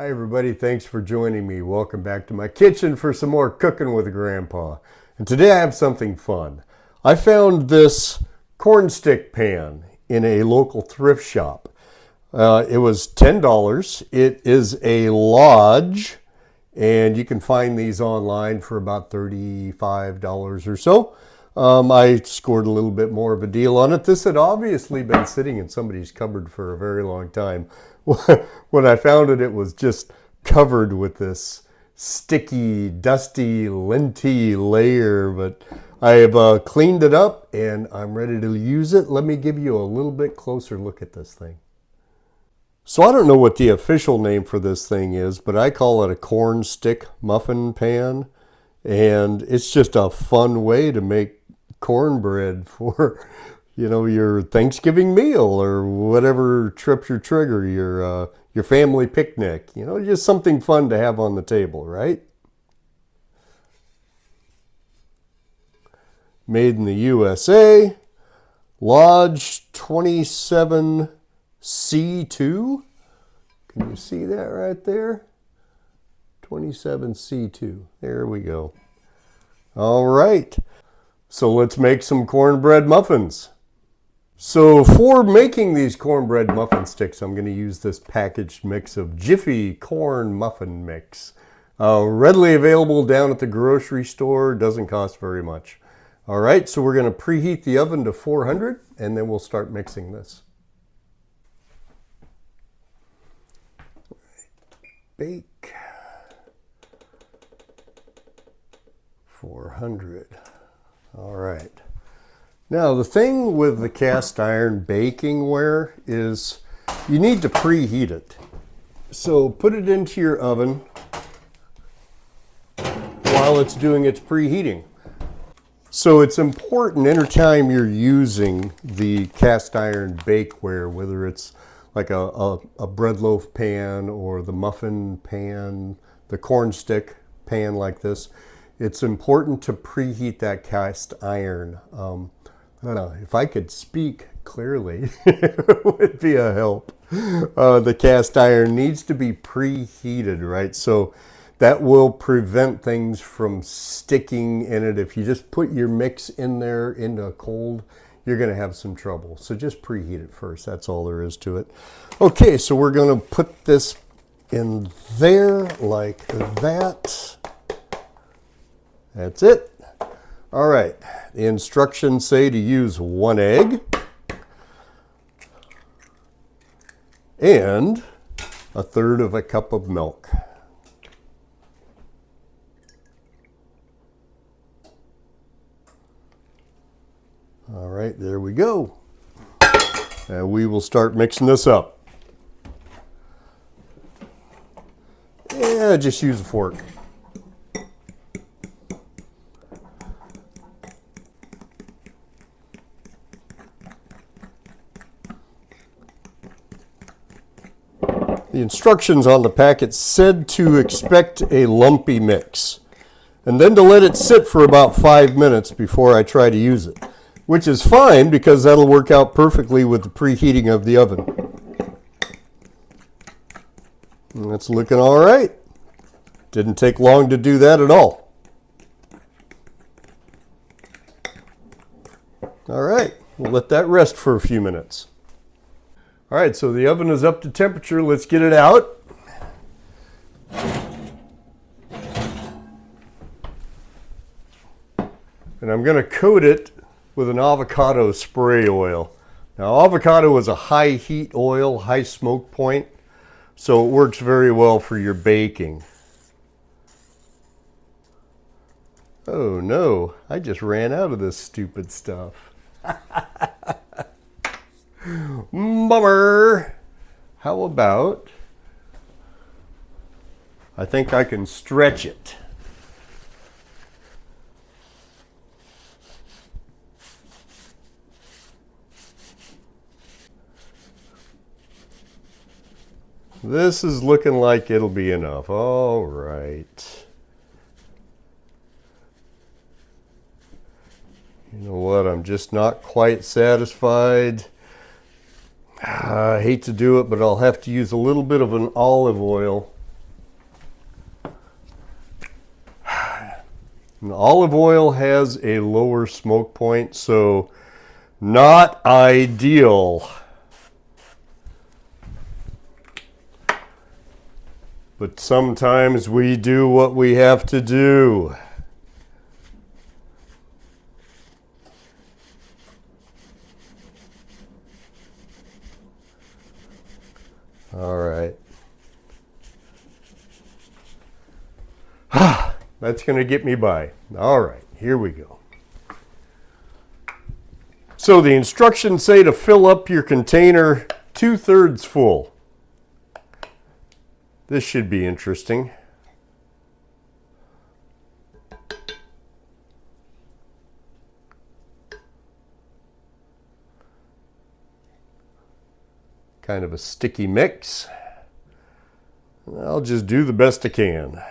Hi everybody, thanks for joining me. Welcome back to my kitchen for some more cooking with Grandpa. And today I have something fun. I found this Cornstick pan in a local thrift shop. It was $10. It is a Lodge, and you can find these online for about $35 or so. I scored a little bit more of a deal on it. This had obviously been sitting in somebody's cupboard for a very long time. When I found it, it was just covered with this sticky, dusty, linty layer, but I have cleaned it up and I'm ready to use it. Let me give you a little bit closer look at this thing. So I don't know what the official name for this thing is, but I call it a Cornstick muffin pan, and it's just a fun way to make cornbread for your Thanksgiving meal or whatever trips your trigger, your family picnic, just something fun to have on the table, right? Made in the USA, Lodge 27C2. Can you see that right there? 27C2. There we go. All right. So let's make some cornbread muffins. So for making these cornbread muffin sticks, I'm going to use this packaged mix of Jiffy corn muffin mix. Readily available down at the grocery store, doesn't cost very much. All right, so we're going to preheat the oven to 400 and then we'll start mixing this. Bake 400. All right. Now the thing with the cast iron baking ware is you need to preheat it. So put it into your oven while it's doing its preheating. So it's important anytime you're using the cast iron bakeware, whether it's like a bread loaf pan or the muffin pan, the cornstick pan like this, it's important to preheat that cast iron. If I could speak clearly, it would be a help. The cast iron needs to be preheated, right? So that will prevent things from sticking in it. If you just put your mix in there into cold, you're going to have some trouble. So just preheat it first. That's all there is to it. Okay, so we're going to put this in there like that. That's it. All right, the instructions say to use 1 egg and 1/3 cup of milk. All right, there we go. And we will start mixing this up. Yeah, just use a fork. The instructions on the packet said to expect a lumpy mix and then to let it sit for about 5 minutes before I try to use it, which is fine because that'll work out perfectly with the preheating of the oven. And that's looking all right. Didn't take long to do that at all. All right, we'll let that rest for a few minutes. All right, so the oven is up to temperature. Let's get it out. And I'm going to coat it with an avocado spray oil. Now, avocado is a high heat oil, high smoke point, so it works very well for your baking. Oh no, I just ran out of this stupid stuff. Bummer. How about, I think I can stretch it. This is looking like it'll be enough. All right. You know what? I'm just not quite satisfied. I hate to do it, but I'll have to use a little bit of an olive oil And olive oil has a lower smoke point, so not ideal. But sometimes we do what we have to do. All right. That's going to get me by. All right, here we go. So the instructions say to fill up your container 2/3 full. This should be interesting. Kind of a sticky mix. I'll just do the best I can.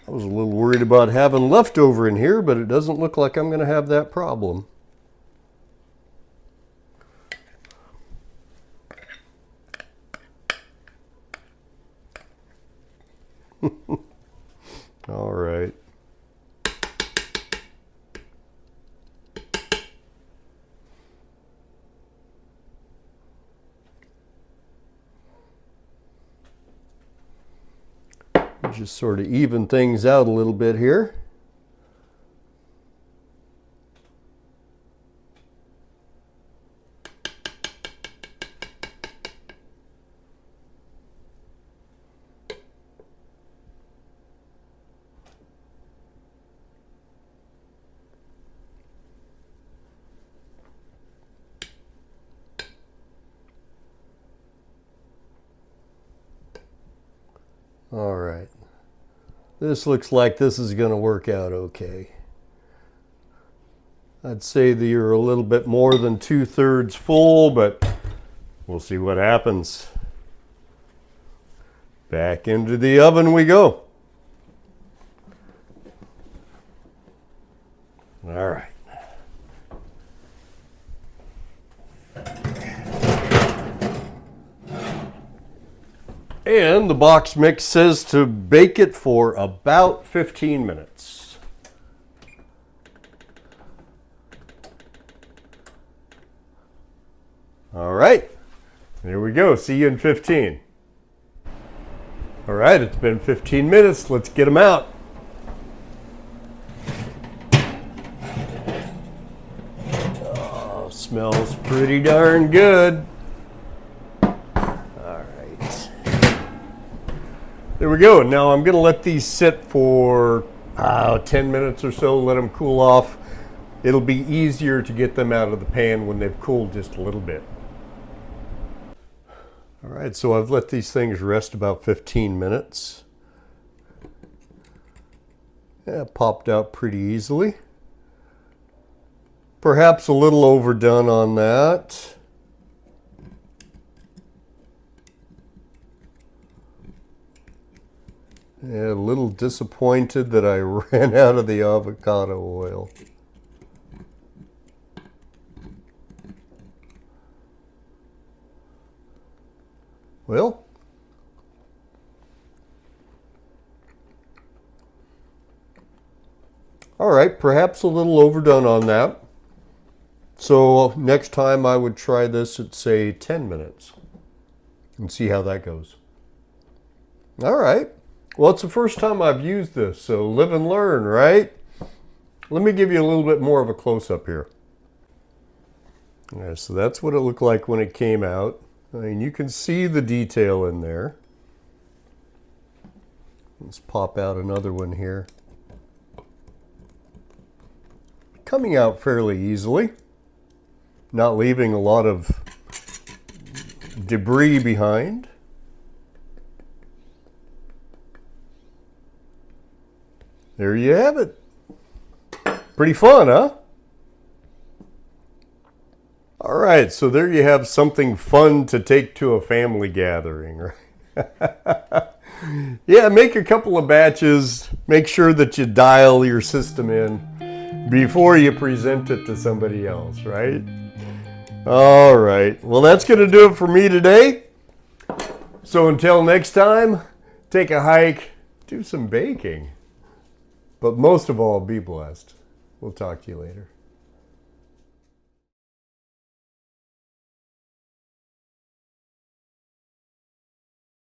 I was a little worried about having leftover in here, but it doesn't look like I'm going to have that problem. All right. Just sort of even things out a little bit here. All right. This looks like this is going to work out okay. I'd say that you're a little bit more than 2/3 full, but we'll see what happens. Back into the oven we go. All right. And the box mix says to bake it for about 15 minutes. All right, there we go. See you in 15. All right, it's been 15 minutes. Let's get them out. Oh, smells pretty darn good. There we go. Now I'm going to let these sit for 10 minutes or so, let them cool off. It'll be easier to get them out of the pan when they've cooled just a little bit. All right, so I've let these things rest about 15 minutes. Yeah, popped out pretty easily. Perhaps a little overdone on that. Yeah, a little disappointed that I ran out of the avocado oil. Well, all right, perhaps a little overdone on that. So next time I would try this at, say, 10 minutes and see how that goes. All right. Well, it's the first time I've used this, so live and learn, right? Let me give you a little bit more of a close-up here. All right, so that's what it looked like when it came out. I mean, you can see the detail in there. Let's pop out another one here. Coming out fairly easily, not leaving a lot of debris behind. There you have it. Pretty fun, huh? All right, so there you have something fun to take to a family gathering, right? Yeah, make a couple of batches. Make sure that you dial your system in before you present it to somebody else, right? All right, well, that's going to do it for me today. So until next time, take a hike, do some baking. But most of all, be blessed. We'll talk to you later.